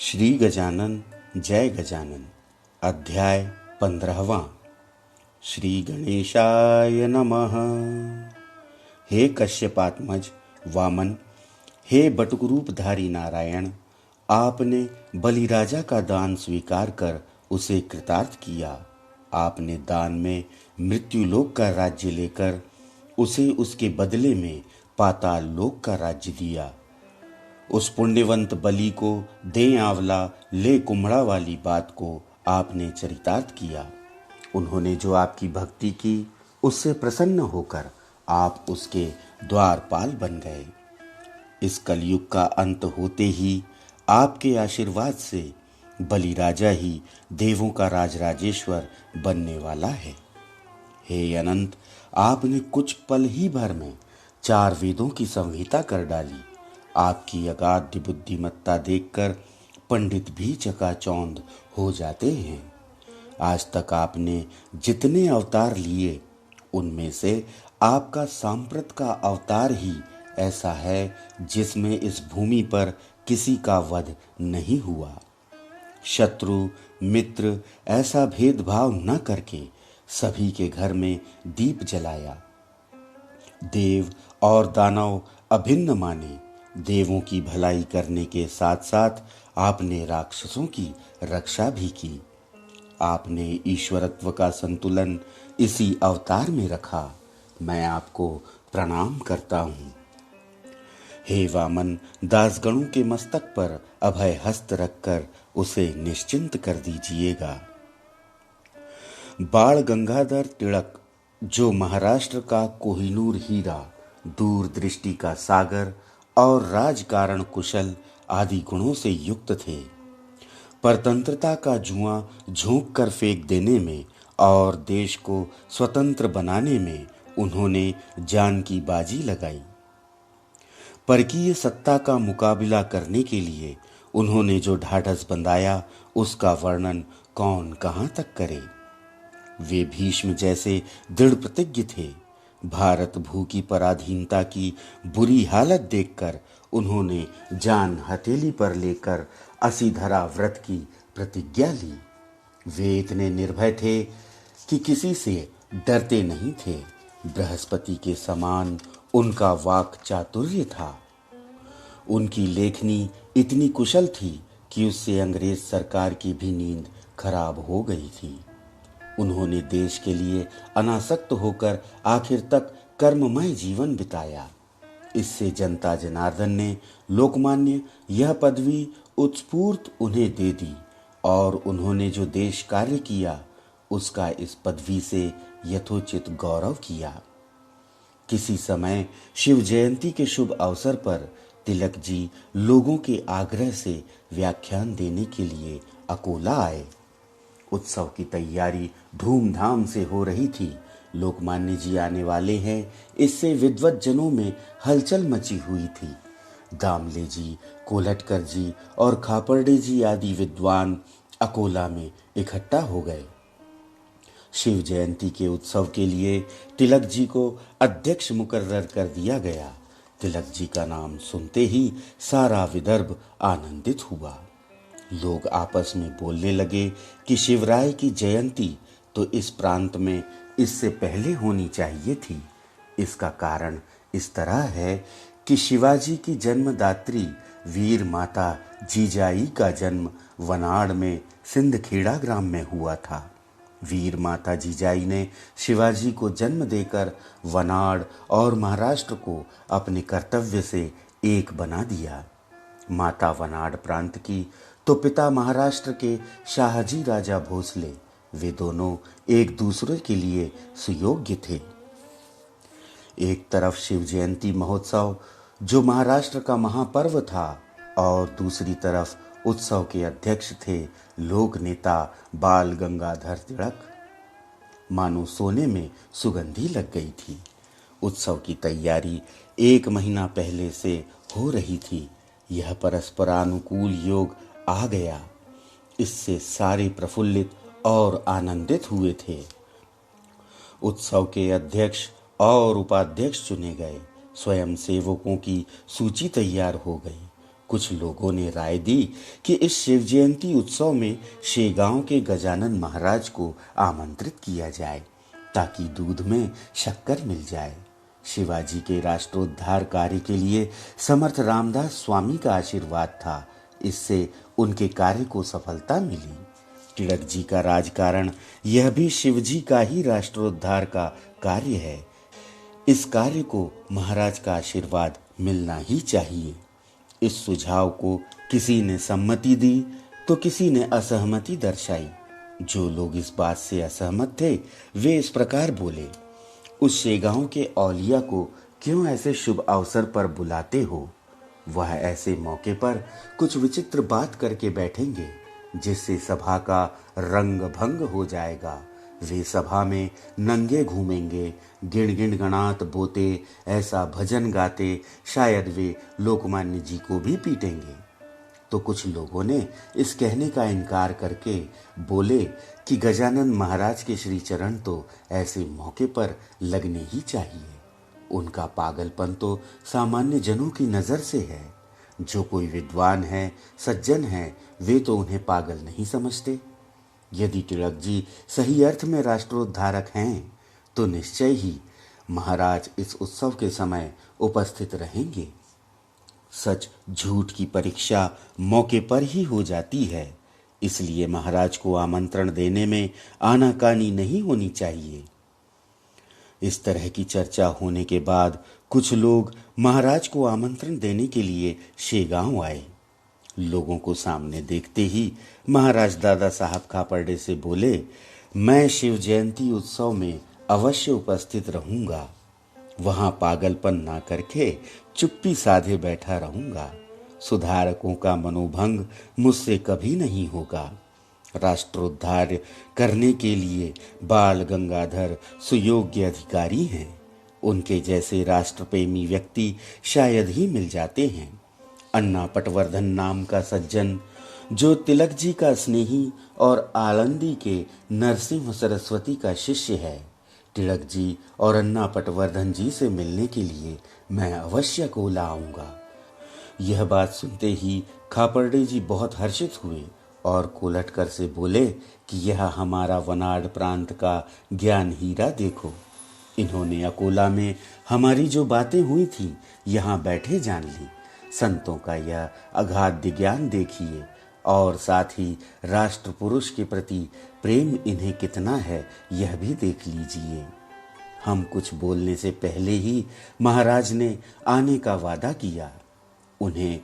श्री गजानन जय गजानन। अध्याय 15वां। श्री गणेशाय नमः। हे कश्यपात्मज वामन, हे बटुकरूपधारी नारायण, आपने बलिराजा का दान स्वीकार कर उसे कृतार्थ किया। आपने दान में मृत्युलोक का राज्य लेकर उसे उसके बदले में पाताल लोक का राज्य दिया। उस पुण्यवंत बलि को दे आंवला ले कुम्हड़ा वाली बात को आपने चरितार्थ किया। उन्होंने जो आपकी भक्ति की, उससे प्रसन्न होकर आप उसके द्वारपाल बन गए। इस कलयुग का अंत होते ही आपके आशीर्वाद से बलिराजा ही देवों का राजराजेश्वर बनने वाला है। हे अनंत, आपने कुछ पल ही भर में 4 वेदों की संहिता कर डाली। आपकी अगाध बुद्धिमत्ता देखकर पंडित भी चकाचौंध हो जाते हैं। आज तक आपने जितने अवतार लिए, उनमें से आपका सांप्रत का अवतार ही ऐसा है जिसमें इस भूमि पर किसी का वध नहीं हुआ। शत्रु मित्र ऐसा भेदभाव न करके सभी के घर में दीप जलाया। देव और दानव अभिन्न माने। देवों की भलाई करने के साथ साथ आपने राक्षसों की रक्षा भी की। आपने ईश्वरत्व का संतुलन इसी अवतार में रखा। मैं आपको प्रणाम करता हूँ। हे वामन, दासगणों के मस्तक पर अभय हस्त रखकर उसे निश्चिंत कर दीजिएगा। बाण गंगाधर तिलक, जो महाराष्ट्र का कोहिनूर हीरा, दूरदृष्टि का सागर और राजकारण कुशल आदि गुणों से युक्त थे, परतंत्रता का जुआं झोंक कर फेंक देने में और देश को स्वतंत्र बनाने में उन्होंने जान की बाजी लगाई। परकीय सत्ता का मुकाबला करने के लिए उन्होंने जो ढाढ़स बंधाया, उसका वर्णन कौन कहाँ तक करे। वे भीष्म जैसे दृढ़ प्रतिज्ञ थे। भारत भू की पराधीनता की बुरी हालत देखकर उन्होंने जान हथेली पर लेकर असीधरा व्रत की प्रतिज्ञा ली। वे इतने निर्भय थे कि किसी से डरते नहीं थे। बृहस्पति के समान उनका वाक चातुर्य था। उनकी लेखनी इतनी कुशल थी कि उससे अंग्रेज सरकार की भी नींद खराब हो गई थी। उन्होंने देश के लिए अनासक्त होकर आखिर तक कर्ममय जीवन बिताया। इससे जनता जनार्दन ने लोकमान्य यह पदवी उत्स्फूर्त उन्हें दे दी और उन्होंने जो देश कार्य किया, उसका इस पदवी से यथोचित गौरव किया। किसी समय शिव जयंती के शुभ अवसर पर तिलक जी लोगों के आग्रह से व्याख्यान देने के लिए अकोला आए। उत्सव की तैयारी धूमधाम से हो रही थी। लोकमान्य जी आने वाले हैं, इससे विद्वत जनों में हलचल मची हुई थी। दामले जी, कोल्हटकर जी और खापर्डे जी आदि विद्वान अकोला में इकट्ठा हो गए। शिव जयंती के उत्सव के लिए तिलक जी को अध्यक्ष मुकर्रर कर दिया गया। तिलक जी का नाम सुनते ही सारा विदर्भ आनंदित हुआ। लोग आपस में बोलने लगे कि शिवराय की जयंती तो इस प्रांत में इससे पहले होनी चाहिए थी। इसका कारण इस तरह है कि शिवाजी की जन्मदात्री वीर माता जीजाई का जन्म वनाड़ में सिंधखेड़ा ग्राम में हुआ था। वीर माता जीजाई ने शिवाजी को जन्म देकर वनाड़ और महाराष्ट्र को अपने कर्तव्य से एक बना दिया। माता वनाड़ प्रांत की तो पिता महाराष्ट्र के शाहजी राजा भोसले, वे दोनों एक दूसरे के लिए सुयोग्य थे। एक तरफ शिव जयंती महोत्सव जो महाराष्ट्र का महापर्व था, और दूसरी तरफ उत्सव के अध्यक्ष थे लोक नेता बाल गंगाधर तिलक। मानो सोने में सुगंधी लग गई थी। उत्सव की तैयारी 1 महीना पहले से हो रही थी। यह परस्परानुकूल योग आ गया। इससे सारे प्रफुल्लित और आनंदित हुए थे। उत्सव के अध्यक्ष और उपाध्यक्ष चुने गए। स्वयं सेवकों की सूची तैयार हो गई। कुछ लोगों ने राय दी कि इस शिव जयंती उत्सव में शेगांव के गजानन महाराज को आमंत्रित किया जाए ताकि दूध में शक्कर मिल जाए। शिवाजी के राष्ट्रोद्धार कार्य के लिए समर्थ रामदास स्वामी का आशीर्वाद था, इससे उनके कार्य को सफलता मिली। टिळक जी का राजकारण यह भी शिवजी का ही राष्ट्रोद्धार का कार्य है। इस कार्य को महाराज का आशीर्वाद मिलना ही चाहिए। इस सुझाव को किसी ने सम्मति दी तो किसी ने असहमति दर्शाई। जो लोग इस बात से असहमत थे वे इस प्रकार बोले, उस शेगांव के औलिया को क्यों ऐसे शुभ अवसर पर बुलाते हो? वह ऐसे मौके पर कुछ विचित्र बात करके बैठेंगे जिससे सभा का रंग भंग हो जाएगा। वे सभा में नंगे घूमेंगे, गिण गिण गणात बोते ऐसा भजन गाते, शायद वे लोकमान्य जी को भी पीटेंगे। तो कुछ लोगों ने इस कहने का इनकार करके बोले कि गजानन महाराज के श्री चरण तो ऐसे मौके पर लगने ही चाहिए। उनका पागलपन तो सामान्य जनों की नजर से है। जो कोई विद्वान है, सज्जन है, वे तो उन्हें पागल नहीं समझते। यदि टिळक जी सही अर्थ में राष्ट्रोद्धारक हैं तो निश्चय ही महाराज इस उत्सव के समय उपस्थित रहेंगे। सच झूठ की परीक्षा मौके पर ही हो जाती है, इसलिए महाराज को आमंत्रण देने में आनाकानी नहीं होनी चाहिए। इस तरह की चर्चा होने के बाद कुछ लोग महाराज को आमंत्रण देने के लिए शेगांव आए। लोगों को सामने देखते ही महाराज दादा साहब खापर्डे से बोले, मैं शिव जयंती उत्सव में अवश्य उपस्थित रहूंगा। वहां पागलपन ना करके चुप्पी साधे बैठा रहूंगा। सुधारकों का मनोभंग मुझसे कभी नहीं होगा। राष्ट्रोद्धार करने के लिए बाल गंगाधर सुयोग्य अधिकारी हैं। उनके जैसे राष्ट्रप्रेमी व्यक्ति शायद ही मिल जाते हैं। अन्ना पटवर्धन नाम का सज्जन, जो तिलक जी का स्नेही और आलंदी के नरसिंह सरस्वती का शिष्य है, टिळक जी और अन्ना पटवर्धन जी से मिलने के लिए मैं अवश्य कोला आऊंगा। यह बात सुनते ही खापर्डे जी बहुत हर्षित हुए और कोलटकर से बोले कि यह हमारा वनाड प्रांत का ज्ञान हीरा देखो। इन्होंने अकोला में हमारी जो बातें हुई थी यहाँ बैठे जान ली। संतों का यह अगाध ज्ञान देखिए और साथ ही राष्ट्र पुरुष के प्रति प्रेम इन्हें कितना है यह भी देख लीजिए। हम कुछ बोलने से पहले ही महाराज ने आने का वादा किया। उन्हें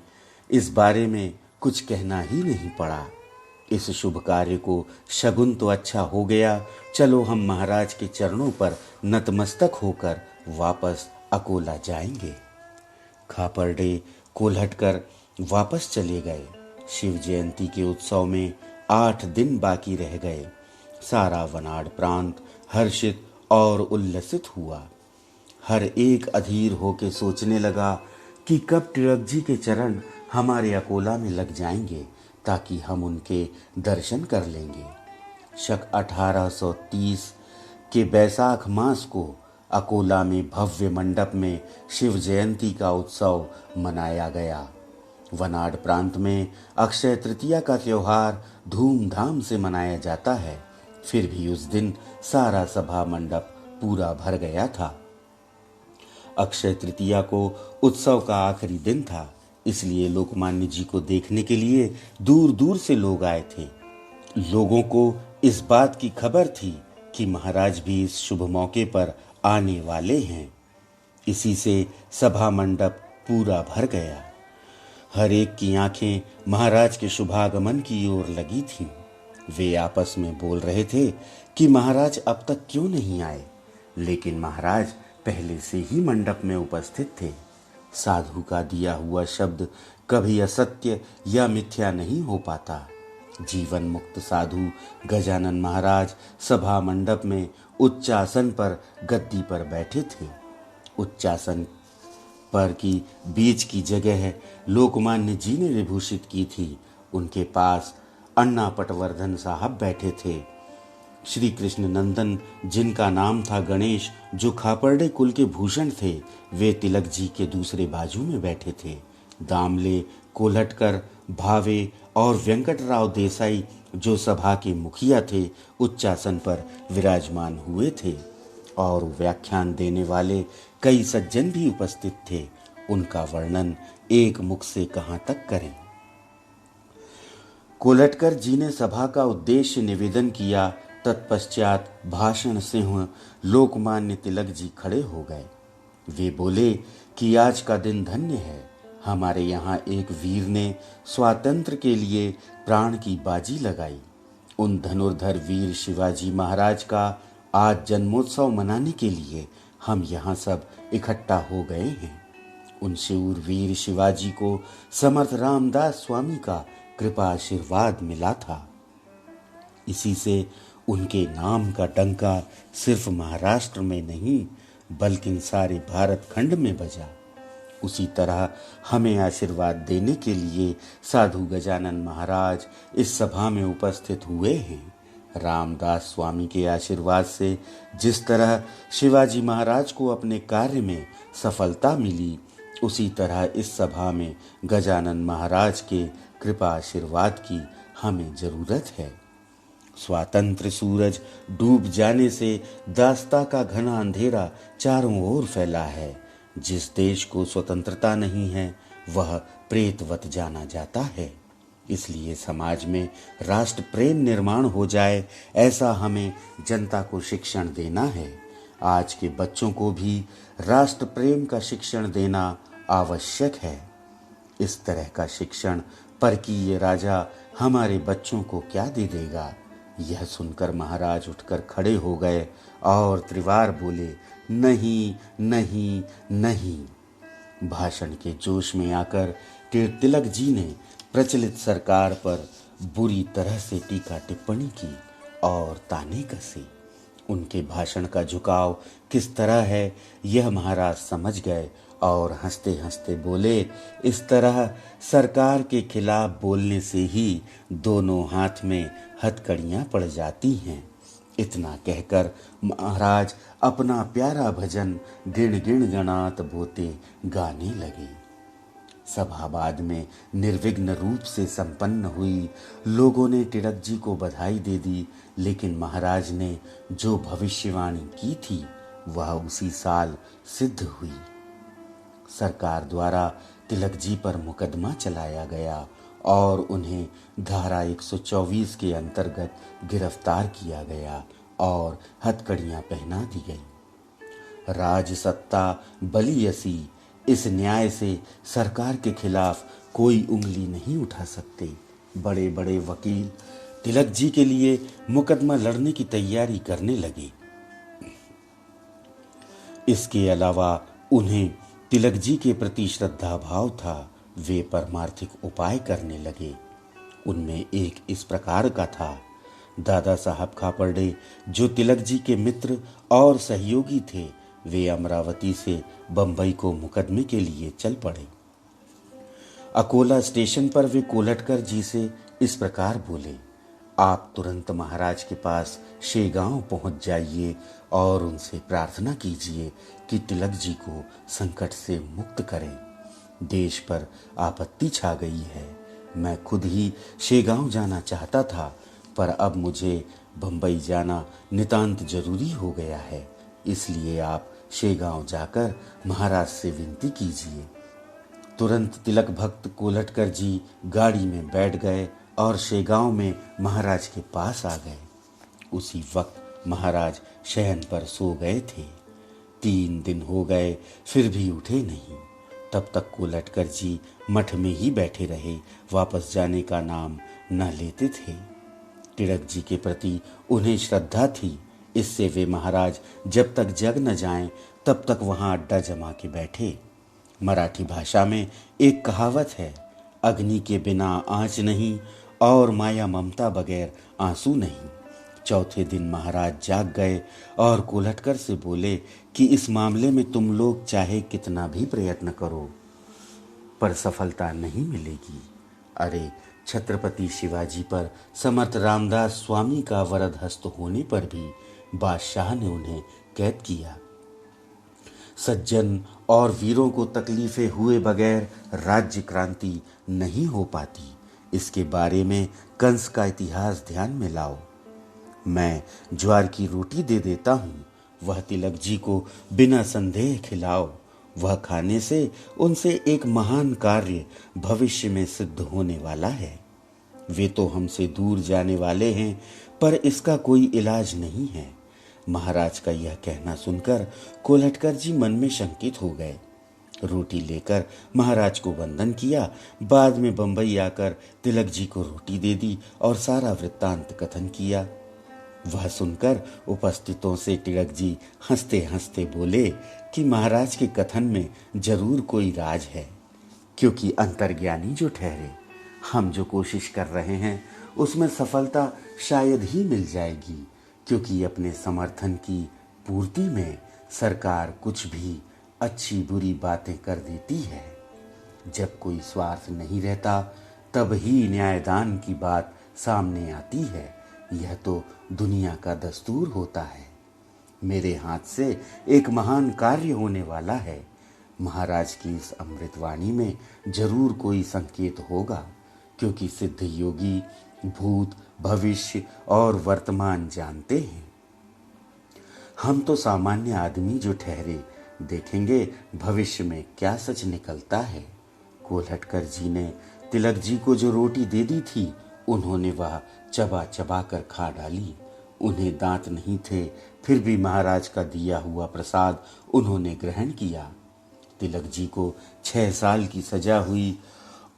इस बारे में कुछ कहना ही नहीं पड़ा। इस शुभ कार्य को शगुन तो अच्छा हो गया। चलो हम महाराज के चरणों पर नतमस्तक होकर वापस अकोला जाएंगे। खापर्डे कोल्हटकर वापस चले गए। शिव जयंती के उत्सव में 8 दिन बाकी रह गए। सारा वनाड प्रांत हर्षित और उल्लसित हुआ। हर एक अधीर होके सोचने लगा कि कब टिळक जी के चरण हमारे अकोला में लग जाएंगे ताकि हम उनके दर्शन कर लेंगे। शक 1830 के बैसाख मास को अकोला में भव्य मंडप में शिव जयंती का उत्सव मनाया गया। वनाड प्रांत में अक्षय तृतीया का त्योहार धूमधाम से मनाया जाता है, फिर भी उस दिन सारा सभा मंडप पूरा भर गया था। अक्षय तृतीया को उत्सव का आखिरी दिन था, इसलिए लोकमान्य जी को देखने के लिए दूर दूर से लोग आए थे। लोगों को इस बात की खबर थी कि महाराज भी इस शुभ मौके पर आने वाले हैं। इसी से सभा मंडप पूरा भर गया। हर एक की आंखें महाराज के शुभागमन की ओर लगी थीं। वे आपस में बोल रहे थे कि महाराज अब तक क्यों नहीं आए, लेकिन महाराज पहले से ही मंडप में उपस्थित थे। साधु का दिया हुआ शब्द कभी असत्य या मिथ्या नहीं हो पाता। जीवन मुक्त साधु गजानन महाराज सभा मंडप में उच्चासन पर गद्दी पर बैठे थे। उच्चासन पर की बीच की जगह लोकमान्य जी ने विभूषित की थी। उनके पास अन्ना पटवर्धन साहब बैठे थे। श्री कृष्ण नंदन, जिनका नाम था गणेश, जो खापर्डे कुल के भूषण थे, वे तिलक जी के दूसरे बाजू में बैठे थे। दामले, कोल्हटकर, भावे और वेंकटराव देसाई जो सभा के मुखिया थे, उच्चासन पर विराजमान हुए थे और व्याख्यान देने वाले कई सज्जन भी उपस्थित थे। उनका वर्णन एक मुख से कहां तक करें। कोल्हटकर जी ने सभा का उद्देश्य निवेदन किया। तत्पश्चात भाषण सिंह लोकमान्य तिलक जी खड़े हो गए। वे बोले कि आज का दिन धन्य है। हमारे यहाँ एक वीर ने स्वातंत्र के लिए प्राण की बाजी लगाई। उन धनुर्धर वीर शिवाजी महाराज का आज जन्मोत्सव मनाने के लिए हम यहाँ सब इकट्ठा हो गए हैं। उन शूरवीर शिवाजी को समर्थ रामदास स्वामी का कृपा आशीर्वाद मिला था। इसी से उनके नाम का डंका सिर्फ महाराष्ट्र में नहीं बल्कि सारे भारत खंड में बजा। उसी तरह हमें आशीर्वाद देने के लिए साधु गजानन महाराज इस सभा में उपस्थित हुए हैं। रामदास स्वामी के आशीर्वाद से जिस तरह शिवाजी महाराज को अपने कार्य में सफलता मिली, उसी तरह इस सभा में गजानन महाराज के कृपा आशीर्वाद की हमें जरूरत है। स्वातंत्र सूरज डूब जाने से दास्ता का घना अंधेरा चारों ओर फैला है। जिस देश को स्वतंत्रता नहीं है वह प्रेतवत जाना जाता है। इसलिए समाज में राष्ट्र प्रेम निर्माण हो जाए, ऐसा हमें जनता को शिक्षण देना है। आज के बच्चों को भी राष्ट्र प्रेम का शिक्षण देना आवश्यक है। इस तरह का शिक्षण परकीय राजा हमारे बच्चों को क्या दे देगा। यह सुनकर महाराज उठकर खड़े हो गए और त्रिवार बोले, नहीं नहीं नहीं। भाषण के जोश में आकर तिलक जी ने प्रचलित सरकार पर बुरी तरह से टीका टिप्पणी की और ताने कसे। उनके भाषण का झुकाव किस तरह है यह महाराज समझ गए और हंसते हंसते बोले, इस तरह सरकार के खिलाफ बोलने से ही दोनों हाथ में हथकड़ियां पड़ जाती हैं। इतना कहकर महाराज अपना प्यारा भजन गिण गिण गणात बोते गाने लगे। सभा बाद में निर्विघ्न रूप से संपन्न हुई। लोगों ने तिलक जी को बधाई दे दी, लेकिन महाराज ने जो भविष्यवाणी की थी वह उसी साल सिद्ध हुई। सरकार द्वारा तिलक जी पर मुकदमा चलाया गया और उन्हें धारा 124 के अंतर्गत गिरफ्तार किया गया और हथकड़ियां पहना दी गई। राजसत्ता बलियसी, इस न्याय से सरकार के खिलाफ कोई उंगली नहीं उठा सकते। बड़े बड़े वकील तिलक जी के लिए मुकदमा लड़ने की तैयारी करने लगे। इसके अलावा उन्हें तिलक जी के प्रति श्रद्धा भाव था। वे परमार्थिक उपाय करने लगे। उनमें एक इस प्रकार का था। दादा साहब खापर्डे जो तिलक जी के मित्र और सहयोगी थे, वे अमरावती से बंबई को मुकदमे के लिए चल पड़े। अकोला स्टेशन पर वे कोल्हटकर जी से इस प्रकार बोले, आप तुरंत महाराज के पास शेगांव पहुंच जाइए और उनसे प्रार्थना कीजिए कि तिलक जी को संकट से मुक्त करें। देश पर आपत्ति छा गई है। मैं खुद ही शेगांव जाना चाहता था, पर अब मुझे बंबई जाना नितांत जरूरी हो गया है। इसलिए आप शेगांव जाकर महाराज से विनती कीजिए। तुरंत तिलक भक्त कोल्हटकर जी गाड़ी में बैठ गए और शेगांव में महाराज के पास आ गए। उसी वक्त महाराज शयन पर सो गए थे। 3 दिन हो गए फिर भी उठे नहीं। तब तक कोल्हटकर जी मठ में ही बैठे रहे, वापस जाने का नाम न लेते थे। तिलक जी के प्रति उन्हें श्रद्धा थी, इससे वे महाराज जब तक जग न जाएं तब तक वहां अड्डा जमा के बैठे। मराठी भाषा में एक कहावत है, अग्नि के बिना आंच नहीं और माया ममता बगैर आंसू नहीं। चौथे दिन महाराज जाग गए और कोल्हटकर से बोले कि इस मामले में तुम लोग चाहे कितना भी प्रयत्न करो पर सफलता नहीं मिलेगी। अरे, छत्रपति शिवाजी पर समर्थ रामदास स्वामी का वरद हस्त होने पर भी बादशाह ने उन्हें कैद किया। सज्जन और वीरों को तकलीफें हुए बगैर राज्य क्रांति नहीं हो पाती। इसके बारे में कंस का इतिहास ध्यान में लाओ। मैं ज्वार की रोटी दे देता हूँ, वह तिलक जी को बिना संदेह खिलाओ। वह खाने से उनसे एक महान कार्य भविष्य में सिद्ध होने वाला है। वे तो हमसे दूर जाने वाले हैं, पर इसका कोई इलाज नहीं है। महाराज का यह कहना सुनकर कोलटकर जी मन में शंकित हो गए। रोटी लेकर महाराज को वंदन किया। बाद में बंबई आकर तिलक जी को रोटी दे दी और सारा वृत्तांत कथन किया। वह सुनकर उपस्थितों से तिलक जी हंसते हंसते बोले कि महाराज के कथन में जरूर कोई राज है, क्योंकि अंतर्ज्ञानी जो ठहरे, हम जो कोशिश कर रहे हैं उसमें सफलता शायद ही मिल जाएगी, क्योंकि अपने समर्थन की पूर्ति में सरकार कुछ भी अच्छी बुरी बातें कर देती है। जब कोई स्वार्थ नहीं रहता तब ही न्यायदान की बात सामने आती है। यह तो दुनिया का दस्तूर होता है। मेरे हाथ से एक महान कार्य होने वाला है। महाराज की इस अमृतवाणी में जरूर कोई संकेत होगा, क्योंकि सिद्ध योगी भूत, भविष्य और वर्तमान जानते हैं। हम तो सामान्य आदमी जो ठहरे, देखेंगे भविष्य में क्या सच निकलता है। कोल्हटकर जी ने तिलक जी को जो रोटी दे दी थी, उन्होंने वह चबा चबा कर खा डाली। उन्हें दांत नहीं थे, फिर भी महाराज का दिया हुआ प्रसाद उन्होंने ग्रहण किया। तिलक जी को 6 साल की सजा हुई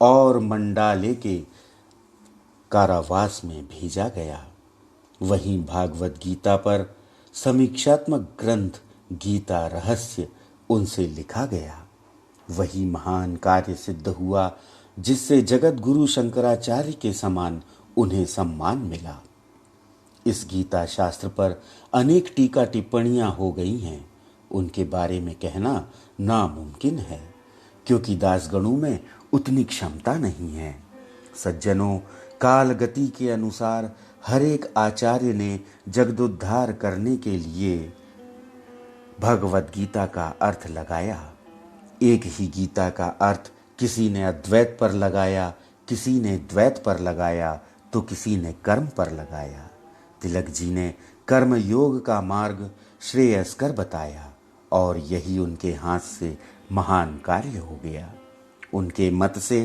और मंडाले के कारावास में भेजा गया। वहीं भागवत गीता पर समीक्षात्मक ग्रंथ गीता रहस्य उनसे लिखा गया। वही महान कार्य सिद्ध हुआ जिससे जगत गुरु शंकराचार्य के समान उन्हें सम्मान मिला। इस गीता शास्त्र पर अनेक टीका टिप्पणियां हो गई हैं। उनके बारे में कहना नामुमकिन है, क्योंकि दासगणों में उतनी क्षमता नहीं है। सज्जनों, काल गति के अनुसार हर एक आचार्य ने जगदुद्धार करने के लिए भगवत गीता का अर्थ लगाया। एक ही गीता का अर्थ किसी ने अद्वैत पर लगाया, किसी ने द्वैत पर लगाया, तो किसी ने कर्म पर लगाया। तिलक जी ने कर्म योग का मार्ग श्रेयस्कर बताया और यही उनके हाथ से महान कार्य हो गया। उनके मत से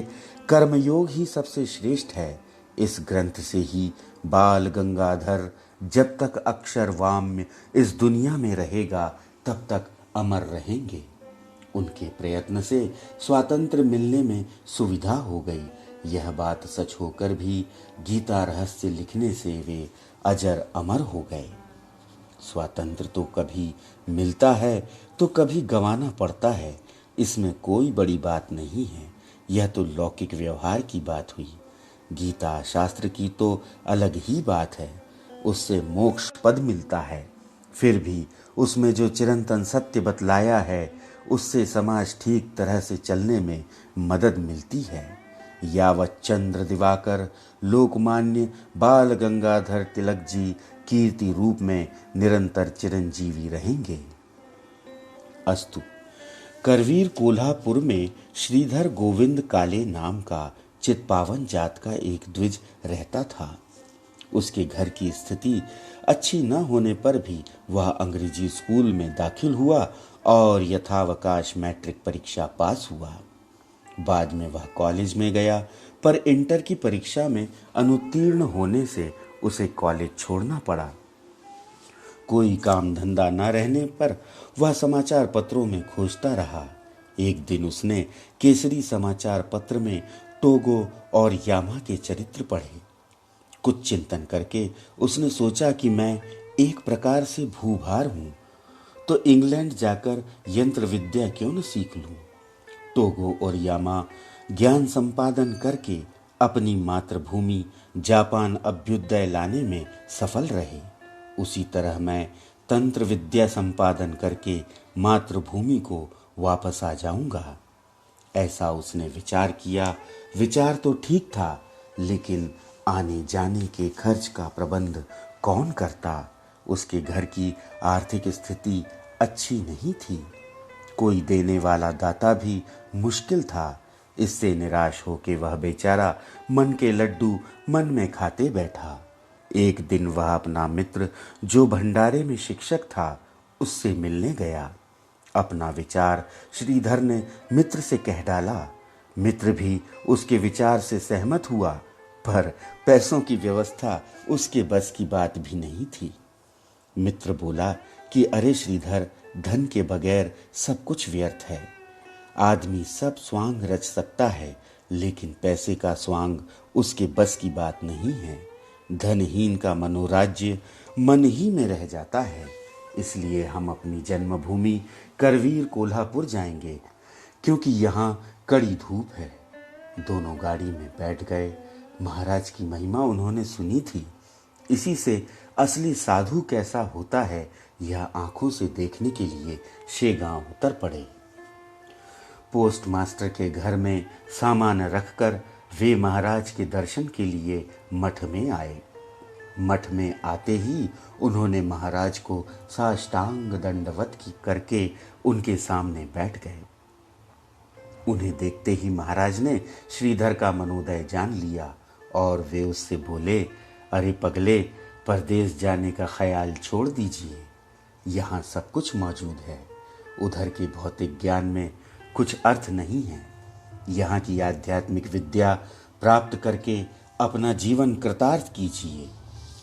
कर्मयोग ही सबसे श्रेष्ठ है। इस ग्रंथ से ही बाल गंगाधर जब तक अक्षर वाम्य इस दुनिया में रहेगा तब तक अमर रहेंगे। उनके प्रयत्न से स्वातंत्र्य मिलने में सुविधा हो गई। यह बात सच होकर भी गीता रहस्य लिखने से वे अजर अमर हो गए। स्वातंत्र्य तो कभी मिलता है तो कभी गंवाना पड़ता है, इसमें कोई बड़ी बात नहीं है। यह तो लौकिक व्यवहार की बात हुई। गीता शास्त्र की तो अलग ही बात है, उससे मोक्ष पद मिलता है। फिर भी उसमें जो चिरंतन सत्य बतलाया है उससे समाज ठीक तरह से चलने में मदद मिलती है। यावत चंद्र दिवाकर लोकमान्य बाल गंगाधर तिलक जी कीर्ति रूप में निरंतर चिरंजीवी रहेंगे। अस्तु। करवीर कोल्हापुर में श्रीधर गोविंद काले नाम का चित्पावन जात का एक द्विज रहता था। उसके घर की स्थिति अच्छी न होने पर भी वह अंग्रेजी स्कूल में दाखिल हुआ और यथावकाश मैट्रिक परीक्षा पास हुआ। बाद में वह कॉलेज में गया, पर इंटर की परीक्षा में अनुत्तीर्ण होने से उसे कॉलेज छोड़ना पड़ा। कोई काम धंधा न रहने पर वह समाचार पत्रों में खोजता रहा। एक दिन उसने केसरी समाचार पत्र में टोगो और यामा के चरित्र पढ़े। कुछ चिंतन करके उसने सोचा कि मैं एक प्रकार से भूभार हूं, तो इंग्लैंड जाकर यंत्र विद्या क्यों न सीख लूं। टोगो और यामा ज्ञान संपादन करके अपनी मातृभूमि जापान अभ्युदय लाने में सफल रहे। उसी तरह मैं तंत्र विद्या संपादन करके मातृभूमि को वापस आ जाऊंगा। ऐसा उसने विचार किया। विचार तो ठीक था, लेकिन आने जाने के खर्च का प्रबंध कौन करता। उसके घर की आर्थिक स्थिति अच्छी नहीं थी। कोई देने वाला दाता भी मुश्किल था। इससे निराश होके वह बेचारा मन के लड्डू मन में खाते बैठा। एक दिन वह अपना मित्र जो भंडारे में शिक्षक था उससे मिलने गया। अपना विचार श्रीधर ने मित्र से कह डाला। मित्र भी उसके विचार से सहमत हुआ, पर पैसों की व्यवस्था उसके बस की बात भी नहीं थी। मित्र बोला कि अरे श्रीधर, धन के बगैर सब कुछ व्यर्थ है। आदमी सब स्वांग रच सकता है, लेकिन पैसे का स्वांग उसके बस की बात नहीं है। धनहीन का मनोराज्य मन ही में रह जाता है। इसलिए हम अपनी जन्मभूमि करवीर कोल्हापुर जाएंगे, क्योंकि यहाँ कड़ी धूप है। दोनों गाड़ी में बैठ गए। महाराज की महिमा उन्होंने सुनी थी। इसी से असली साधु कैसा होता है यह आंखों से देखने के लिए शेगांव उतर पड़े। पोस्ट मास्टर के घर में सामान रखकर वे महाराज के दर्शन के लिए मठ में आए। मठ में आते ही उन्होंने महाराज को साष्टांग दंडवत की करके उनके सामने बैठ गए। उन्हें देखते ही महाराज ने श्रीधर का मनोदय जान लिया और वे उससे बोले, अरे पगले, परदेश जाने का ख्याल छोड़ दीजिए। यहाँ सब कुछ मौजूद है। उधर के भौतिक ज्ञान में कुछ अर्थ नहीं है। यहाँ की आध्यात्मिक विद्या प्राप्त करके अपना जीवन कृतार्थ कीजिए।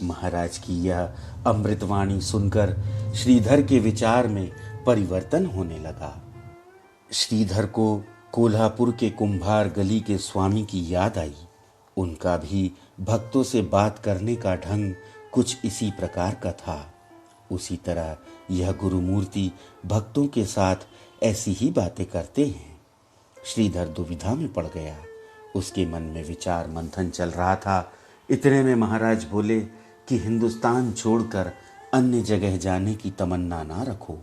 महाराज की यह अमृतवाणी सुनकर श्रीधर के विचार में परिवर्तन होने लगा। श्रीधर को कोल्हापुर के कुंभार गली के स्वामी की याद आई। उनका भी भक्तों से बात करने का ढंग कुछ इसी प्रकार का था। उसी तरह यह गुरुमूर्ति भक्तों के साथ ऐसी ही बातें करते हैं। श्रीधर दुविधा में पड़ गया। उसके मन में विचार मंथन चल रहा था। इतने में महाराज बोले कि हिंदुस्तान छोड़कर अन्य जगह जाने की तमन्ना ना रखो।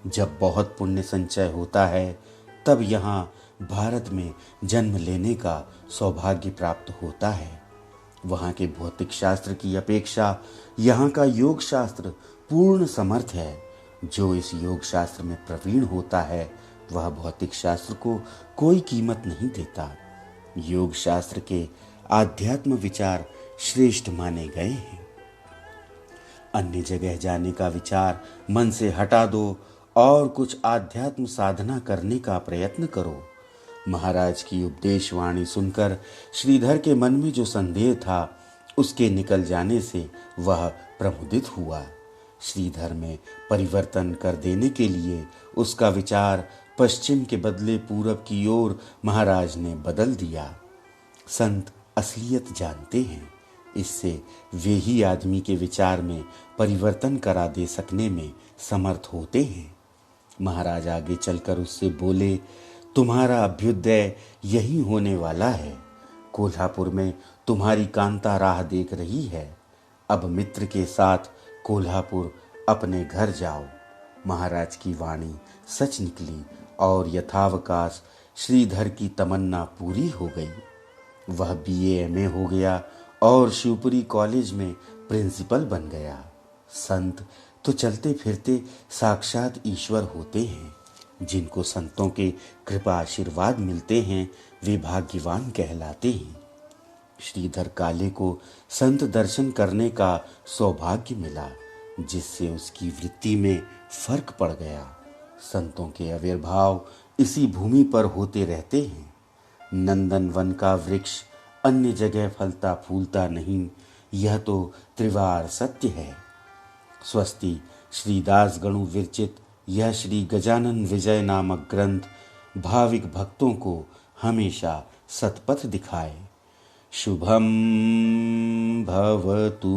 जब बहुत पुण्य संचय होता है तब यहाँ भारत में जन्म लेने का सौभाग्य प्राप्त होता है। वहाँ के भौतिक शास्त्र की अपेक्षा यहाँ का योग शास्त्र पूर्ण समर्थ है। जो इस योग शास्त्र में प्रवीण होता है वह भौतिक शास्त्र को कोई कीमत नहीं देता। योग शास्त्र के आध्यात्म विचार श्रेष्ठ माने गए हैं। अन्य जगह जाने का विचार मन से हटा दो और कुछ आध्यात्म साधना करने का प्रयत्न करो। महाराज की उपदेश वाणी सुनकर श्रीधर के मन में जो संदेह था उसके निकल जाने से वह प्रमुदित हुआ। श्रीधर में परिवर्तन कर देने के लिए उसका विचार पश्चिम के बदले पूरब की ओर महाराज ने बदल दिया। संत असलियत जानते हैं। इससे वे ही आदमी के विचार में परिवर्तन करा दे सकने में समर्थ होते हैं। महाराज आगे चलकर उससे बोले, तुम्हारा अभ्युदय यही होने वाला है। कोल्हापुर में तुम्हारी कांता राह देख रही है। अब मित्र के साथ कोल्हापुर अपने घर जाओ। महाराज की वाणी सच निकली और यथावकाश श्रीधर की तमन्ना पूरी हो गई। वह BA MA हो गया और शिवपुरी कॉलेज में प्रिंसिपल बन गया। संत तो चलते फिरते साक्षात ईश्वर होते हैं। जिनको संतों के कृपा आशीर्वाद मिलते हैं वे भाग्यवान कहलाते हैं। श्रीधर काले को संत दर्शन करने का सौभाग्य मिला, जिससे उसकी वृत्ति में फर्क पड़ गया। संतों के आविर्भाव इसी भूमि पर होते रहते हैं। नंदनवन का वृक्ष अन्य जगह फलता फूलता नहीं, यह तो त्रिवार सत्य है। स्वस्ति श्रीदास गणु विरचित यह श्री गजानन विजय नामक ग्रंथ भाविक भक्तों को हमेशा सतपथ दिखाए। शुभम भवतु।